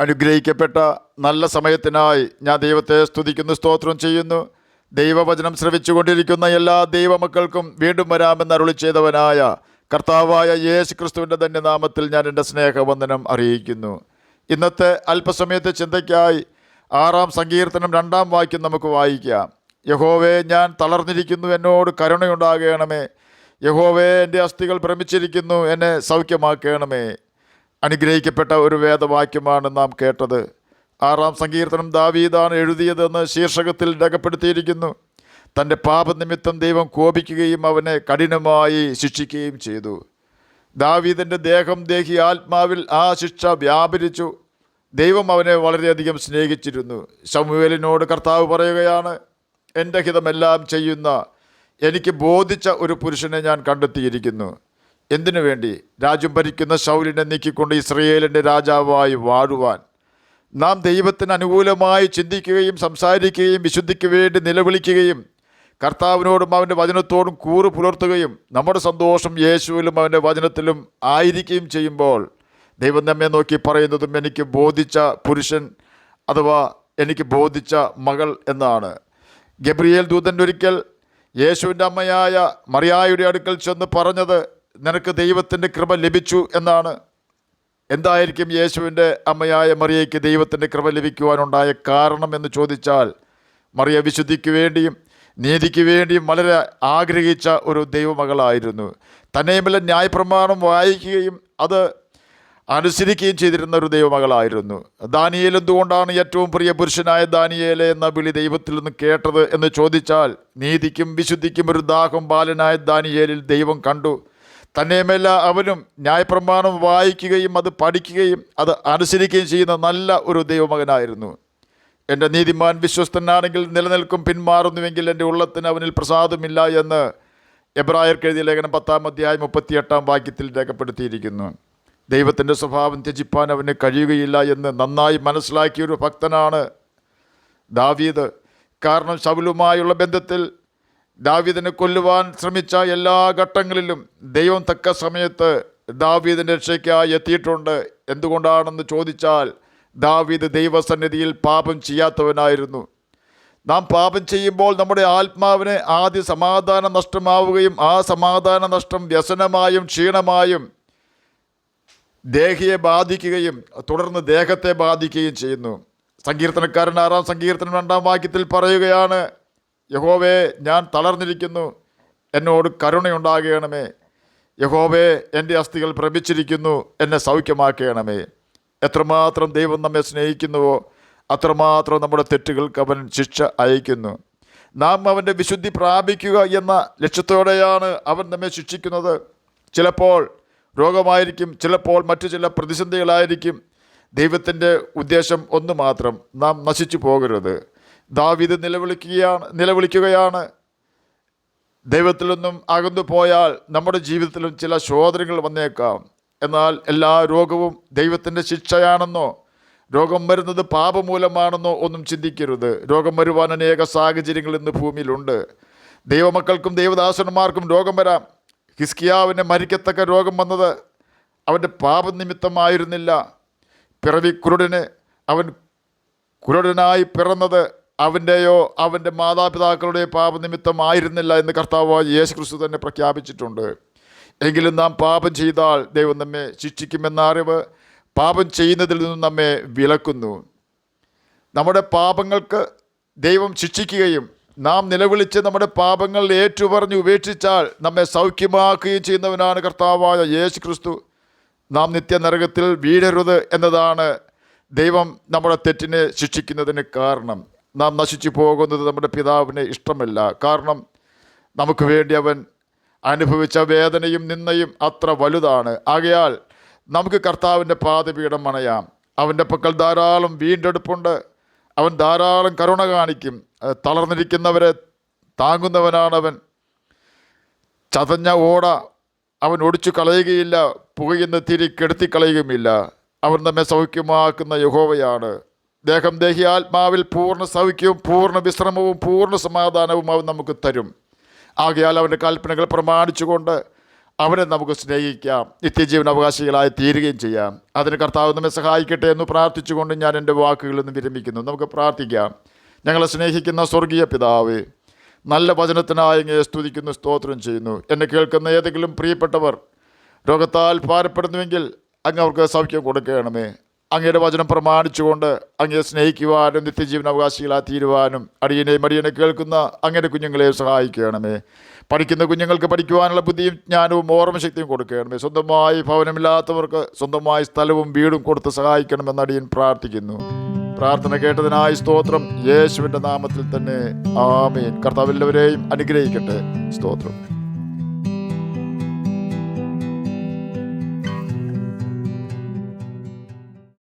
അനുഗ്രഹിക്കപ്പെട്ട നല്ല സമയത്തിനായി ഞാൻ ദൈവത്തെ സ്തുതിക്കുന്നു, സ്തോത്രം ചെയ്യുന്നു. ദൈവവചനം ശ്രവിച്ചുകൊണ്ടിരിക്കുന്ന എല്ലാ ദൈവമക്കൾക്കും വീണ്ടും വരാമെന്ന് അരുളി ചെയ്തവനായ കർത്താവായ യേശു ക്രിസ്തുവിൻ്റെ തന്നെ നാമത്തിൽ ഞാൻ എൻ്റെ സ്നേഹവന്ദനം അറിയിക്കുന്നു. ഇന്നത്തെ അല്പസമയത്തെ ചിന്തയ്ക്കായി 6-ാം സങ്കീർത്തനം 2-ാം വാക്യം നമുക്ക് വായിക്കാം. യഹോവേ, ഞാൻ തളർന്നിരിക്കുന്നു, എന്നോട് കരുണയുണ്ടാകണമേ. യഹോവേ, എൻ്റെ അസ്ഥികൾ ഭ്രമിച്ചിരിക്കുന്നു, എന്നെ സൗഖ്യമാക്കണമേ. അനുഗ്രഹിക്കപ്പെട്ട ഒരു വേദവാക്യമാണ് നാം കേട്ടത്. 6-ാം സങ്കീർത്തനം ദാവീദാണ് എഴുതിയതെന്ന് ശീർഷകത്തിൽ രേഖപ്പെടുത്തിയിരിക്കുന്നു. തൻ്റെ പാപനിമിത്തം ദൈവം കോപിക്കുകയും അവനെ കഠിനമായി ശിക്ഷിക്കുകയും ചെയ്തു. ദാവീദിൻ്റെ ദേഹി ആത്മാവിൽ ആ ശിക്ഷ വ്യാപരിച്ചു. ദൈവം അവനെ വളരെയധികം സ്നേഹിച്ചിരുന്നു. ശമൂവേലിനോട് കർത്താവ് പറയുകയാണ്, എൻ്റെ ഹിതമെല്ലാം ചെയ്യുന്ന എനിക്ക് ബോധിച്ച ഒരു പുരുഷനെ ഞാൻ കണ്ടെത്തിയിരിക്കുന്നു. എന്തിനു വേണ്ടി? രാജ്യം ഭരിക്കുന്ന ശൗലിനെ നീക്കിക്കൊണ്ട് ഇസ്രയേലിൻ്റെ രാജാവായി വാഴുവാൻ. നാം ദൈവത്തിന് അനുകൂലമായി ചിന്തിക്കുകയും സംസാരിക്കുകയും വിശുദ്ധിക്ക് വേണ്ടി നിലവിളിക്കുകയും കർത്താവിനോടും അവൻ്റെ വചനത്തോടും കൂറ് പുലർത്തുകയും നമ്മുടെ സന്തോഷം യേശുവിലും അവൻ്റെ വചനത്തിലും ആയിരിക്കുകയും ചെയ്യുമ്പോൾ ദൈവം നമ്മെ നോക്കി പറയുന്നതും എനിക്ക് ബോധിച്ച പുരുഷൻ അഥവാ എനിക്ക് ബോധിച്ച മകൾ എന്നാണ്. ഗബ്രിയേൽ ദൂതൻ ഒരിക്കൽ യേശുവിൻ്റെ അമ്മയായ മറിയായുടെ അടുക്കൽ ചെന്ന് പറഞ്ഞത്, നിനക്ക് ദൈവത്തിൻ്റെ കൃപ ലഭിച്ചു എന്നാണ്. എന്തായിരിക്കും യേശുവിൻ്റെ അമ്മയായ മറിയയ്ക്ക് ദൈവത്തിൻ്റെ കൃപ ലഭിക്കുവാനുണ്ടായ കാരണം എന്ന് ചോദിച്ചാൽ, മറിയ വിശുദ്ധിക്ക് വേണ്ടിയും നീതിക്ക് വേണ്ടിയും വളരെ ആഗ്രഹിച്ച ഒരു ദൈവമകളായിരുന്നു. തന്നെയുമല്ല, ന്യായപ്രമാണം വായിക്കുകയും അത് അനുസരിക്കുകയും ചെയ്തിരുന്ന ഒരു ദൈവമകളായിരുന്നു. ദാനിയേൽ എന്തുകൊണ്ടാണ് ഏറ്റവും പ്രിയ പുരുഷനായ ദാനിയേലെ എന്ന വിളി ദൈവത്തിൽ നിന്ന് കേട്ടത് എന്ന് ചോദിച്ചാൽ, നീതിക്കും വിശുദ്ധിക്കും ഒരു ദാഹം ബാലനായ ദാനിയേലിൽ ദൈവം കണ്ടു. തന്നെയുമല്ല, അവനും ന്യായപ്രമാണം വായിക്കുകയും അത് പഠിക്കുകയും അത് അനുസരിക്കുകയും ചെയ്യുന്ന നല്ല ഒരു ദൈവമകനായിരുന്നു. എൻ്റെ നീതിമാൻ വിശ്വസ്തനാണെങ്കിൽ നിലനിൽക്കും, പിന്മാറുന്നുവെങ്കിൽ എൻ്റെ ഉള്ളത്തിന് അവനിൽ പ്രസാദമില്ല എന്ന് എബ്രായർക്ക് എഴുതിയ ലേഖനം 10-ാം അധ്യായം 38-ാം വാക്യത്തിൽ രേഖപ്പെടുത്തിയിരിക്കുന്നു. ദൈവത്തിൻ്റെ സ്വഭാവം ത്യജിപ്പാൻ അവന് കഴിയുകയില്ല എന്ന് നന്നായി മനസ്സിലാക്കിയൊരു ഭക്തനാണ് ദാവീദ്. കാരണം ശൗലുമായുള്ള ബന്ധത്തിൽ ദാവീദിനെ കൊല്ലുവാൻ ശ്രമിച്ച എല്ലാ ഘട്ടങ്ങളിലും ദൈവം തക്ക സമയത്ത് ദാവീദിൻ്റെ രക്ഷയ്ക്കായി എത്തിയിട്ടുണ്ട്. എന്തുകൊണ്ടാണെന്ന് ചോദിച്ചാൽ, ദാവീദ് ദൈവസന്നിധിയിൽ പാപം ചെയ്യാത്തവനായിരുന്നു. നാം പാപം ചെയ്യുമ്പോൾ നമ്മുടെ ആത്മാവിന് ആദ്യം സമാധാനം നഷ്ടമാവുകയും ആ സമാധാന നഷ്ടം വ്യസനമായും ക്ഷീണമായും ദേഹിയെ ബാധിക്കുകയും തുടർന്ന് ദേഹത്തെ ബാധിക്കുകയും ചെയ്യുന്നു. സങ്കീർത്തനക്കാരൻ 6-ാം സങ്കീർത്തനം 2-ാം വാക്യത്തിൽ പറയുകയാണ്, യഹോവേ, ഞാൻ തളർന്നിരിക്കുന്നു, എന്നോട് കരുണയുണ്ടാകണമേ. യഹോവേ, എൻ്റെ അസ്ഥികൾ ഭ്രമിച്ചിരിക്കുന്നു, എന്നെ സൗഖ്യമാക്കണമേ. എത്രമാത്രം ദൈവം നമ്മെ സ്നേഹിക്കുന്നുവോ അത്രമാത്രം നമ്മുടെ തെറ്റുകൾക്ക് അവൻ ശിക്ഷ അയക്കുന്നു. നാം അവൻ്റെ വിശുദ്ധി പ്രാപിക്കുക എന്ന ലക്ഷ്യത്തോടെയാണ് അവൻ നമ്മെ ശിക്ഷിക്കുന്നത്. ചിലപ്പോൾ രോഗമായിരിക്കും, ചിലപ്പോൾ മറ്റു ചില പ്രതിസന്ധികളായിരിക്കും. ദൈവത്തിൻ്റെ ഉദ്ദേശം ഒന്ന് മാത്രം, നാം നശിച്ചു പോകരുത്. ദാവീദ് നിലവിളിക്കുകയാണ്, ദൈവത്തിൽ നിന്നും അകന്നു പോയാൽ നമ്മുടെ ജീവിതത്തിലും ചില ശോധനകൾ വന്നേക്കാം. എന്നാൽ എല്ലാ രോഗവും ദൈവത്തിൻ്റെ ശിക്ഷയാണെന്നോ രോഗം വരുന്നത് പാപമൂലമാണെന്നോ ഒന്നും ചിന്തിക്കരുത്. രോഗം വരുവാൻ അനേക സാഹചര്യങ്ങൾ ഇന്ന് ഭൂമിയിലുണ്ട്. ദൈവമക്കൾക്കും ദൈവദാസന്മാർക്കും രോഗം വരാം. ഹിസ്കിയാവിന് മരിക്കത്തക്ക രോഗം വന്നത് അവൻ്റെ പാപനിമിത്തമായിരുന്നില്ല. പിറവി കുരുടന് അവൻ കുരുടനായി പിറന്നത് അവൻ്റെയോ അവൻ്റെ മാതാപിതാക്കളുടെയോ പാപനിമിത്തമായിരുന്നില്ല എന്ന് കർത്താവായ യേശു ക്രിസ്തു തന്നെ പ്രഖ്യാപിച്ചിട്ടുണ്ട്. എങ്കിലും നാം പാപം ചെയ്താൽ ദൈവം നമ്മെ ശിക്ഷിക്കുമെന്ന അറിവ് പാപം ചെയ്യുന്നതിൽ നിന്നും നമ്മെ വിലക്കുന്നു. നമ്മുടെ പാപങ്ങൾക്ക് ദൈവം ശിക്ഷിക്കുകയും നാം നിലവിളിച്ച് നമ്മുടെ പാപങ്ങൾ ഏറ്റുപറഞ്ഞ് ഉപേക്ഷിച്ചാൽ നമ്മെ സൗഖ്യമാക്കുകയും ചെയ്യുന്നവനാണ് കർത്താവായ യേശു ക്രിസ്തു. നാം നിത്യനരകത്തിൽ വീഴരുത് എന്നതാണ് ദൈവം നമ്മുടെ തെറ്റിനെ ശിക്ഷിക്കുന്നതിന് കാരണം. നാം നശിച്ചു പോകുന്നത് നമ്മുടെ പിതാവിന് ഇഷ്ടമല്ല. കാരണം നമുക്ക് വേണ്ടി അവൻ അനുഭവിച്ച വേദനയും നിന്ദയും അത്ര വലുതാണ്. ആകയാൽ നമുക്ക് കർത്താവിൻ്റെ പാദപീഠം അണയാം. അവൻ്റെ പക്കൽ ധാരാളം വീണ്ടെടുപ്പുണ്ട്. അവൻ ധാരാളം കരുണ കാണിക്കും. തളർന്നിരിക്കുന്നവരെ താങ്ങുന്നവനാണവൻ. ചതഞ്ഞ ഓട അവൻ ഒടിച്ചു കളയുകയില്ല, പുകയുന്ന തിരി കെടുത്തിക്കളയുകയുമില്ല. അവൻ നമ്മെ സൗഖ്യമാക്കുന്ന യഹോവയാണ്. ദേഹി ആത്മാവിൽ പൂർണ്ണ സൗഖ്യവും പൂർണ്ണ വിശ്രമവും പൂർണ്ണ സമാധാനവും അവൻ നമുക്ക് തരും. ആകയാൽ അവൻ്റെ കൽപ്പനകൾ പ്രമാണിച്ചുകൊണ്ട് അവരെ നമുക്ക് സ്നേഹിക്കാം, നിത്യജീവൻ അവകാശികളായി തീരുകയും ചെയ്യാം. അതിന് കർത്താവ് നമ്മെ സഹായിക്കട്ടെ എന്ന് പ്രാർത്ഥിച്ചുകൊണ്ട് ഞാൻ എൻ്റെ വാക്കുകളിൽ നിന്ന് വിരമിക്കുന്നു. നമുക്ക് പ്രാർത്ഥിക്കാം. ഞങ്ങളെ സ്നേഹിക്കുന്ന സ്വർഗീയ പിതാവേ, നല്ല വചനത്തിനായി അങ്ങയെ സ്തുതിക്കുന്നു, സ്തോത്രം ചെയ്യുന്നു. എന്നെ കേൾക്കുന്ന ഏതെങ്കിലും പ്രിയപ്പെട്ടവർ രോഗത്താൽ ഭാരപ്പെടുന്നുവെങ്കിൽ അങ്ങ് അവർക്ക് സൗഖ്യം കൊടുക്കണമേ. അങ്ങയുടെ വചനം പ്രമാണിച്ചുകൊണ്ട് അങ്ങയെ സ്നേഹിക്കുവാനും നിത്യജീവൻ അവകാശികളായി തീരുവാനും അടിയനെ കേൾക്കുന്ന അങ്ങയുടെ കുഞ്ഞുങ്ങളെ സഹായിക്കണമേ. പഠിക്കുന്ന കുഞ്ഞുങ്ങൾക്ക് പഠിക്കുവാനുള്ള ബുദ്ധിയും ജ്ഞാനവും ഓർമ്മശക്തിയും കൊടുക്കണമേ. സ്വന്തമായി ഭവനമില്ലാത്തവർക്ക് സ്വന്തമായി സ്ഥലവും വീടും കൊടുത്ത് സഹായിക്കണമെന്ന് അടിയൻ പ്രാർത്ഥിക്കുന്നു. പ്രാർത്ഥന കേട്ടതിനായി സ്തോത്രം, യേശുവിൻ്റെ നാമത്തിൽ തന്നെ ആമേൻ. കർത്താവ് എല്ലാവരെയും അനുഗ്രഹിക്കട്ടെ. സ്തോത്രം.